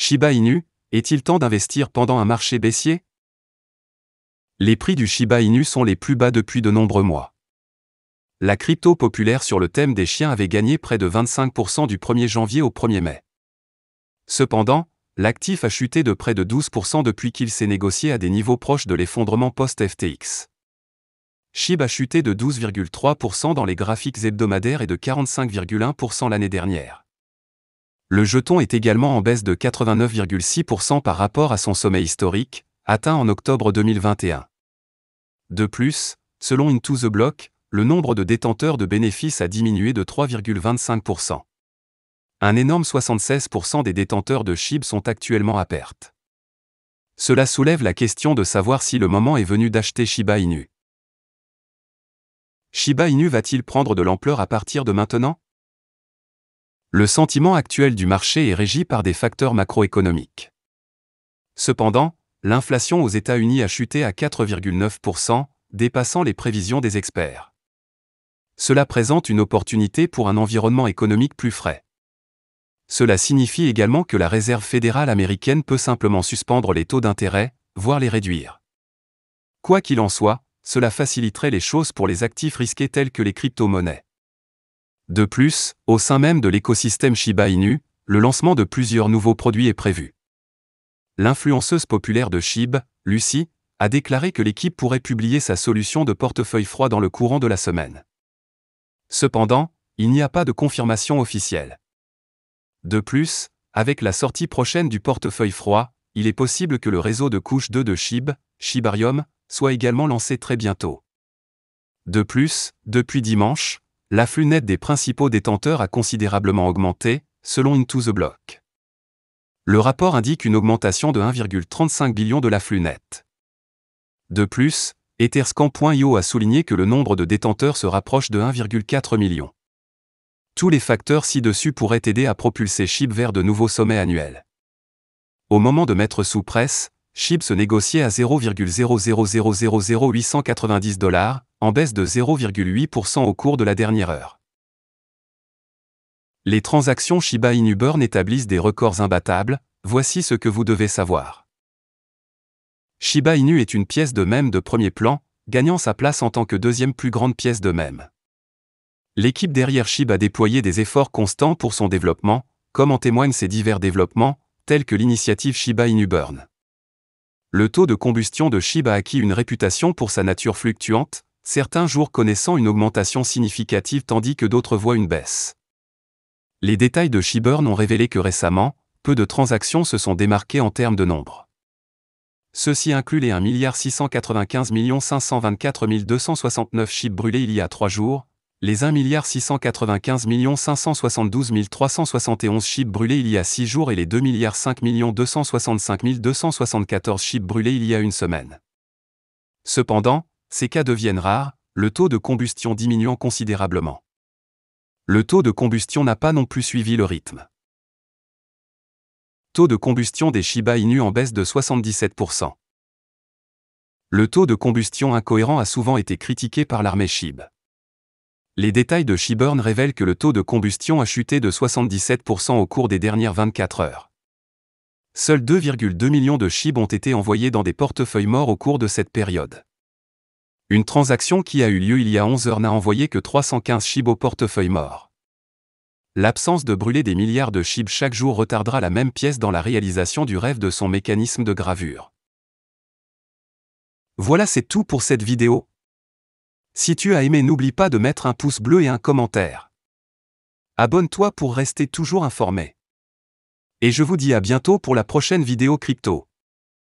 Shiba Inu, est-il temps d'investir pendant un marché baissier? Les prix du Shiba Inu sont les plus bas depuis de nombreux mois. La crypto populaire sur le thème des chiens avait gagné près de 25% du 1er janvier au 1er mai. Cependant, l'actif a chuté de près de 12% depuis qu'il s'est négocié à des niveaux proches de l'effondrement post-FTX. SHIB a chuté de 12,3% dans les graphiques hebdomadaires et de 45,1% l'année dernière. Le jeton est également en baisse de 89,6% par rapport à son sommet historique, atteint en octobre 2021. De plus, selon Into the Block, le nombre de détenteurs de bénéfices a diminué de 3,25%. Un énorme 76% des détenteurs de SHIB sont actuellement à perte. Cela soulève la question de savoir si le moment est venu d'acheter Shiba Inu. Shiba Inu va-t-il prendre de l'ampleur à partir de maintenant? Le sentiment actuel du marché est régi par des facteurs macroéconomiques. Cependant, l'inflation aux États-Unis a chuté à 4,9%, dépassant les prévisions des experts. Cela présente une opportunité pour un environnement économique plus frais. Cela signifie également que la Réserve fédérale américaine peut simplement suspendre les taux d'intérêt, voire les réduire. Quoi qu'il en soit, cela faciliterait les choses pour les actifs risqués tels que les crypto-monnaies. De plus, au sein même de l'écosystème Shiba Inu, le lancement de plusieurs nouveaux produits est prévu. L'influenceuse populaire de SHIB, Lucy, a déclaré que l'équipe pourrait publier sa solution de portefeuille froid dans le courant de la semaine. Cependant, il n'y a pas de confirmation officielle. De plus, avec la sortie prochaine du portefeuille froid, il est possible que le réseau de couche 2 de SHIB, Shibarium, soit également lancé très bientôt. De plus, depuis dimanche, l'afflux net des principaux détenteurs a considérablement augmenté, selon Into the Block. Le rapport indique une augmentation de 1,35 billion de l'afflux net. De plus, Etherscan.io a souligné que le nombre de détenteurs se rapproche de 1,4 million. Tous les facteurs ci-dessus pourraient aider à propulser SHIB vers de nouveaux sommets annuels. Au moment de mettre sous presse, SHIB se négociait à 0,0000890 $, en baisse de 0,8% au cours de la dernière heure. Les transactions Shiba Inu Burn établissent des records imbattables, voici ce que vous devez savoir. Shiba Inu est une pièce de mème de premier plan, gagnant sa place en tant que deuxième plus grande pièce de mème. L'équipe derrière SHIB a déployé des efforts constants pour son développement, comme en témoignent ses divers développements, tels que l'initiative Shiba Inu Burn. Le taux de combustion de SHIB a acquis une réputation pour sa nature fluctuante, certains jours connaissant une augmentation significative tandis que d'autres voient une baisse. Les détails de SHIBurn ont révélé que récemment, peu de transactions se sont démarquées en termes de nombre. Ceci inclut les 1 695 524 269 SHIB brûlés il y a 3 jours, les 1 695 572 371 SHIB brûlés il y a 6 jours et les 2 5 265 274 SHIB brûlés il y a une semaine. Cependant, ces cas deviennent rares, le taux de combustion diminuant considérablement. Le taux de combustion n'a pas non plus suivi le rythme. Taux de combustion des Shiba Inu en baisse de 77%. Le taux de combustion incohérent a souvent été critiqué par l'armée SHIB. Les détails de SHIBurn révèlent que le taux de combustion a chuté de 77% au cours des dernières 24 heures. Seuls 2,2 millions de SHIB ont été envoyés dans des portefeuilles morts au cours de cette période. Une transaction qui a eu lieu il y a 11 heures n'a envoyé que 315 SHIB au portefeuille mort. L'absence de brûler des milliards de SHIB chaque jour retardera la même pièce dans la réalisation du rêve de son mécanisme de gravure. Voilà, c'est tout pour cette vidéo. Si tu as aimé, n'oublie pas de mettre un pouce bleu et un commentaire. Abonne-toi pour rester toujours informé. Et je vous dis à bientôt pour la prochaine vidéo crypto.